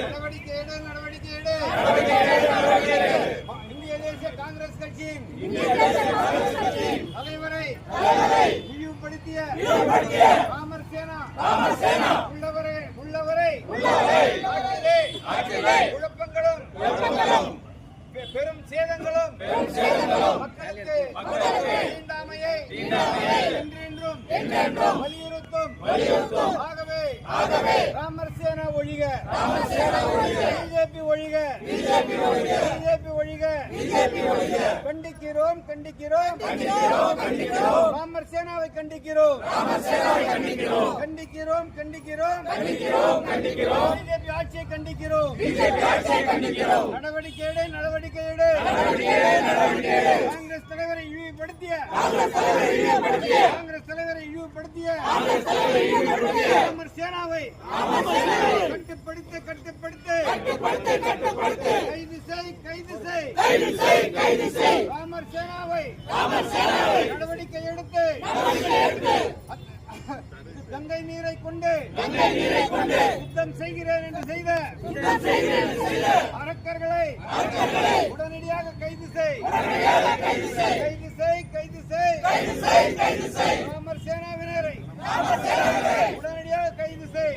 நடவடிக்கை எடு. இந்திய தேசிய காங்கிரஸ் கட்சியின் தலைவரை இழிவுபடுத்திய ராமர் சேனா உள்ளவரை குழப்பங்களும் பெரும் சேதங்களும் மக்களுக்கு தீண்டாமையை என்றென்றும் வலியுறுத்தும். ஆகவே ராமர் சேனா ஒழிக, பிஜேபி ஒழிக. கண்டிக்கிறோம். ராமர் சேனாவை கண்டிக்கிறோம். பிஜேபி ஆட்சியை கண்டிக்கிறோம். நடவடிக்கை எடு. காங்கிரஸ் தலைவரை இழிவுபடுத்திய ராமர் சேனாவை கட்டுப்படுத்த கைது செய். ராமர் சேனாவை நடவடிக்கை எடுத்து கங்கை நீரை கொண்டு யுத்தம் செய்கிறேன் என்று செய்த அரக்கர்களை உடனடியாக கைது செய். ராமர் சேனாவினரை உடனடியாக கைது செய்.